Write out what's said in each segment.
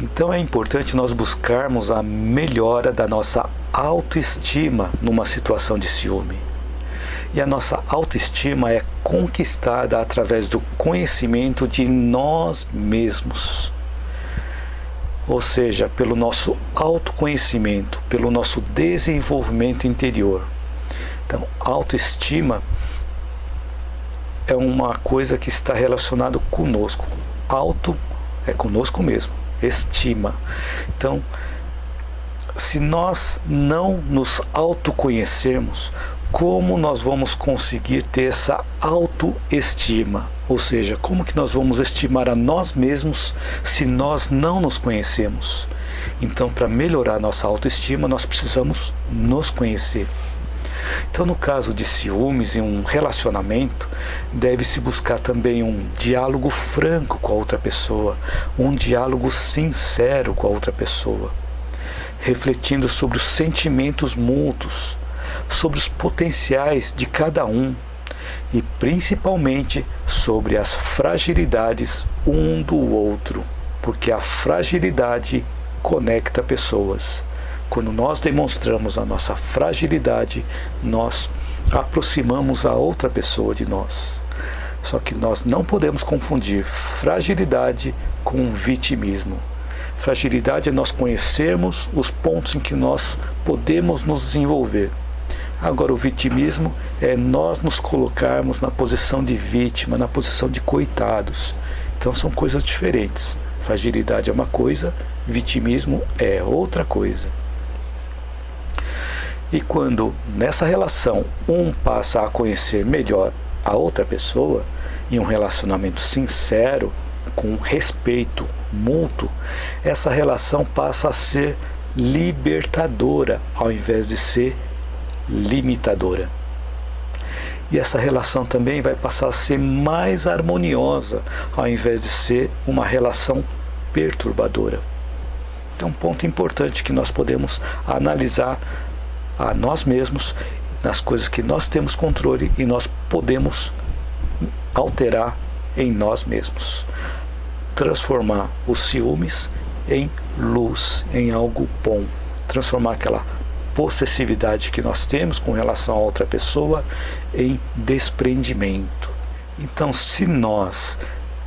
Então é importante nós buscarmos a melhora da nossa autoestima numa situação de ciúme. E a nossa autoestima é conquistada através do conhecimento de nós mesmos. Ou seja, pelo nosso autoconhecimento, pelo nosso desenvolvimento interior. Então, autoestima é uma coisa que está relacionada conosco. Auto é conosco mesmo. Estima. Então, se nós não nos autoconhecermos, como nós vamos conseguir ter essa autoestima? Ou seja, como que nós vamos estimar a nós mesmos se nós não nos conhecemos? Então, para melhorar a nossa autoestima, nós precisamos nos conhecer. Então, no caso de ciúmes em um relacionamento, deve-se buscar também um diálogo franco com a outra pessoa, um diálogo sincero com a outra pessoa, refletindo sobre os sentimentos mútuos, sobre os potenciais de cada um e principalmente sobre as fragilidades um do outro, porque a fragilidade conecta pessoas. Quando nós demonstramos a nossa fragilidade, nós aproximamos a outra pessoa de nós. Só que nós não podemos confundir fragilidade com vitimismo. Fragilidade é nós conhecermos os pontos em que nós podemos nos desenvolver. Agora, o vitimismo é nós nos colocarmos na posição de vítima, na posição de coitados. Então são coisas diferentes. Fragilidade é uma coisa, vitimismo é outra coisa. E quando nessa relação um passa a conhecer melhor a outra pessoa, em um relacionamento sincero, com respeito mútuo, essa relação passa a ser libertadora ao invés de ser limitadora. E essa relação também vai passar a ser mais harmoniosa ao invés de ser uma relação perturbadora. Então, um ponto importante que nós podemos analisar a nós mesmos, nas coisas que nós temos controle e nós podemos alterar em nós mesmos. Transformar os ciúmes em luz, em algo bom. Transformar aquela possessividade que nós temos com relação a outra pessoa em desprendimento. Então, se nós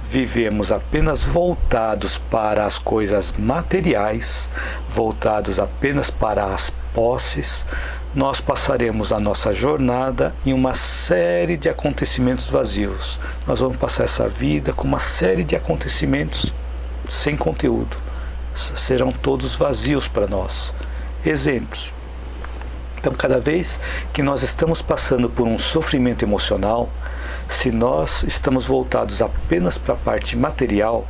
vivemos apenas voltados para as coisas materiais, voltados apenas para as posses, nós passaremos a nossa jornada em uma série de acontecimentos vazios. Nós vamos passar essa vida com uma série de acontecimentos sem conteúdo. Serão todos vazios para nós. Exemplos. Então, cada vez que nós estamos passando por um sofrimento emocional, se nós estamos voltados apenas para a parte material,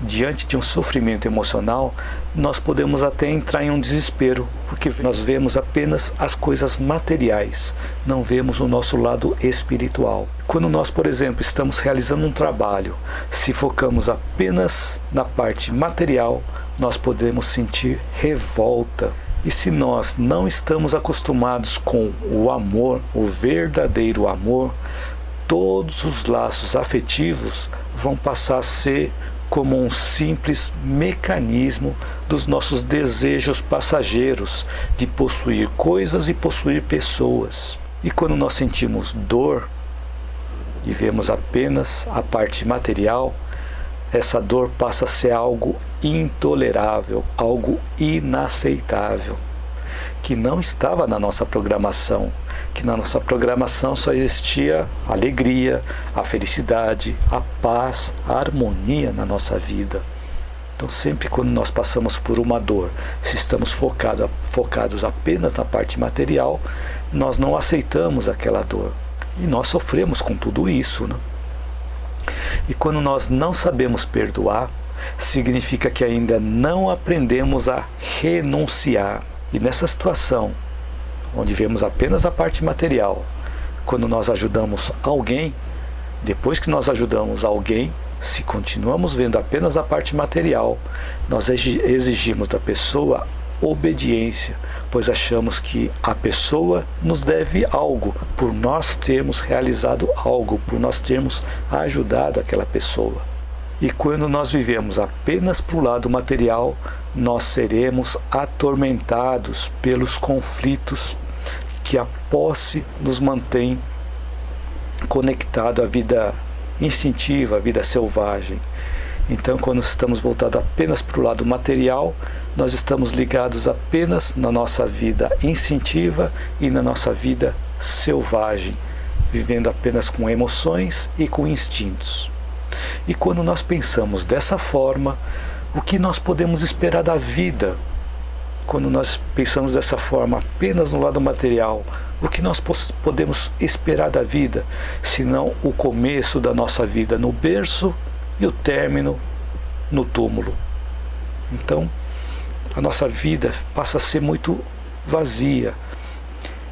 diante de um sofrimento emocional, nós podemos até entrar em um desespero, porque nós vemos apenas as coisas materiais, não vemos o nosso lado espiritual. Quando nós, por exemplo, estamos realizando um trabalho, se focamos apenas na parte material, nós podemos sentir revolta. E se nós não estamos acostumados com o amor, o verdadeiro amor, todos os laços afetivos vão passar a ser como um simples mecanismo dos nossos desejos passageiros de possuir coisas e possuir pessoas. E quando nós sentimos dor e vemos apenas a parte material, essa dor passa a ser algo intolerável, algo inaceitável, que não estava na nossa programação, que na nossa programação só existia a alegria, a felicidade, a paz, a harmonia na nossa vida. Então, sempre quando nós passamos por uma dor, se estamos focados apenas na parte material, nós não aceitamos aquela dor. E nós sofremos com tudo isso, né? E quando nós não sabemos perdoar, significa que ainda não aprendemos a renunciar. E nessa situação, onde vemos apenas a parte material, quando nós ajudamos alguém, depois que nós ajudamos alguém, se continuamos vendo apenas a parte material, nós exigimos da pessoa obediência, pois achamos que a pessoa nos deve algo, por nós termos realizado algo, por nós termos ajudado aquela pessoa. E quando nós vivemos apenas para o lado material, nós seremos atormentados pelos conflitos que a posse nos mantém conectado à vida instintiva, à vida selvagem. Então, quando estamos voltados apenas para o lado material, nós estamos ligados apenas na nossa vida instintiva e na nossa vida selvagem, vivendo apenas com emoções e com instintos. E quando nós pensamos dessa forma, o que nós podemos esperar da vida? Quando nós pensamos dessa forma apenas no lado material, o que nós podemos esperar da vida, senão o começo da nossa vida no berço e o término no túmulo? Então, a nossa vida passa a ser muito vazia.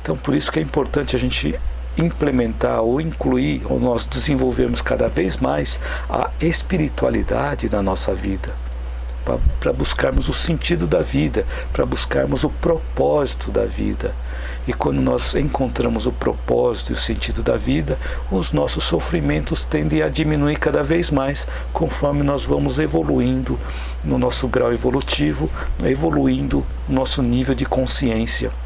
Então, por isso que é importante a gente implementar ou incluir, ou nós desenvolvermos cada vez mais a espiritualidade na nossa vida, para buscarmos o sentido da vida, para buscarmos o propósito da vida. E quando nós encontramos o propósito e o sentido da vida, os nossos sofrimentos tendem a diminuir cada vez mais, conforme nós vamos evoluindo no nosso grau evolutivo, evoluindo no nosso nível de consciência.